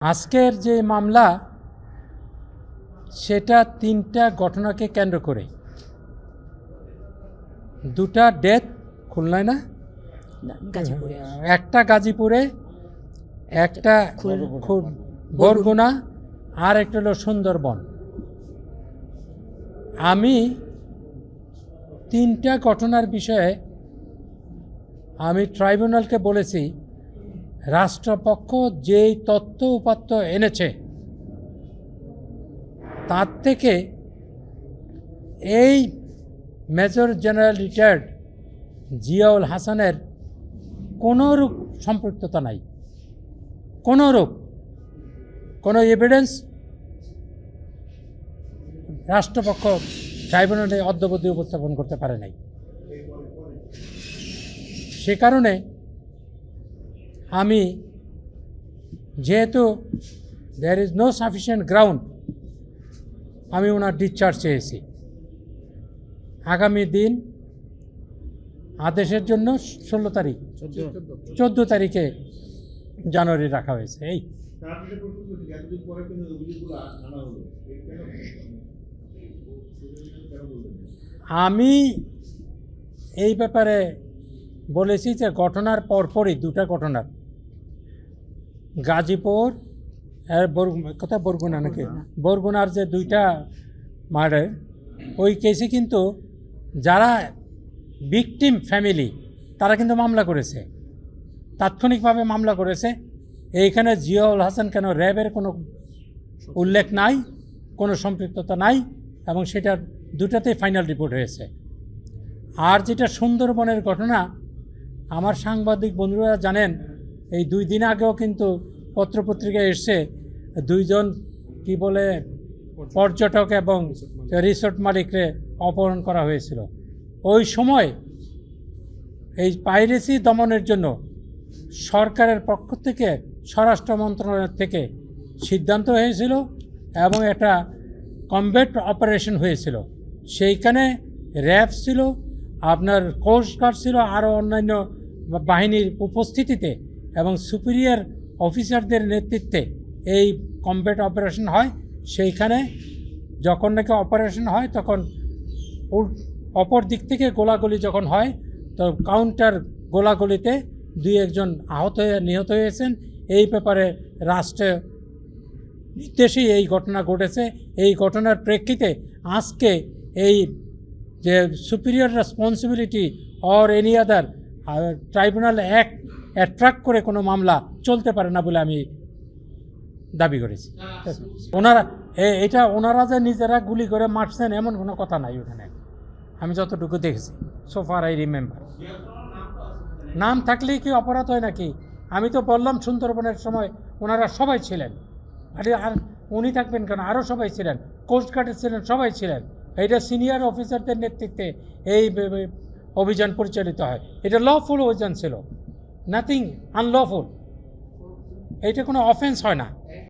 আজকের যে মামলা সেটা তিনটা ঘটনাকে কেন্দ্র করে, দুটা ডেথ খুলনায় না, একটা গাজীপুরে, একটা বরগুনা, আর একটা হলো সুন্দরবন। আমি তিনটা ঘটনার বিষয়ে আমি ট্রাইব্যুনালকে বলেছি, রাষ্ট্রপক্ষ যেই তথ্য উপাত্ত এনেছে তার থেকে এই মেজর জেনারেল রিটায়ার্ড জিয়াউল হাসানের কোনোরূপ সম্পৃক্ততা নাই, কোনোরূপ কোনো এভিডেন্স রাষ্ট্রপক্ষ ট্রাইব্যুনালে অদ্যাবধি উপস্থাপন করতে পারে নাই। সে কারণে আমি, যেহেতু there is no sufficient ground, আমি ওনার ডিসচার্জ চেয়েছি। আগামী দিন আদেশের জন্য 16 তারিখ 14 তারিখে জানুয়ারি রাখা হয়েছে। এই আমি এই ব্যাপারে বলেছি যে ঘটনার পরপরই, দুটা ঘটনার, গাজীপুর আর কোথায় বরগুনা নাকি, বরগুনার যে দুইটা মার্ডার, ওই কেসে কিন্তু যারা ভিকটিম ফ্যামিলি তারা কিন্তু মামলা করেছে, তাৎক্ষণিকভাবে মামলা করেছে। এইখানে জিয়াউল হাসান কেন র্যাবের কোনো উল্লেখ নাই, কোনো সম্পৃক্ততা নাই, এবং সেটার দুটাতেই ফাইনাল রিপোর্ট হয়েছে। আর যেটা সুন্দরবনের ঘটনা, আমার সাংবাদিক বন্ধুরা জানেন, এই 2 দিন আগেও কিন্তু পত্রপত্রিকায় এসছে, দুইজন কি বলে পর্যটক এবং রিসোর্ট মালিককে অপহরণ করা হয়েছিল। ওই সময় এই পাইরেসি দমনের জন্য সরকারের পক্ষ থেকে, স্বরাষ্ট্র মন্ত্রণালয় থেকে সিদ্ধান্ত হয়েছিল এবং একটা কমব্যাট অপারেশন হয়েছিল। সেইখানে র্যাব ছিল, আপনার কোস্ট গার্ড ছিল, আরও অন্যান্য বাহিনীর উপস্থিতিতে এবং সুপিরিয়র অফিসারদের নেতৃত্বে এই কমব্যাট অপারেশন হয়। সেইখানে যখন নাকি অপারেশন হয় তখন অপর দিক থেকে গোলাগুলি যখন হয়, তো কাউন্টার গোলাগুলিতে 2-1 আহত হয়ে নিহত হয়েছেন। এই ব্যাপারে রাষ্ট্রের নির্দেশেই এই ঘটনা ঘটেছে। এই ঘটনার প্রেক্ষিতে আজকে এই যে superior responsibility or any other tribunal act attract করে কোনো মামলা চলতে পারে না বলে আমি দাবি করেছি। ওনারা যে নিজেরা গুলি করে মারছেন এমন কোনো কথা নাই ওখানে, আমি যতটুকু দেখেছি, সোফার আই রিমেম্বার। নাম থাকলেই কি অপরাধ হয় নাকি? আমি তো বললাম সুন্দরবনের সময় ওনারা সবাই ছিলেন, আর উনি থাকবেন কেন, আরও সবাই ছিলেন, কোস্টগার্ডের ছিলেন, সবাই ছিলেন। এটা সিনিয়র অফিসারদের নেতৃত্বে এই অভিযান পরিচালিত হয়। এটা লফুল অভিযান ছিল, নাথিং আনলফুল, এইটা কোনো অফেন্স হয় না।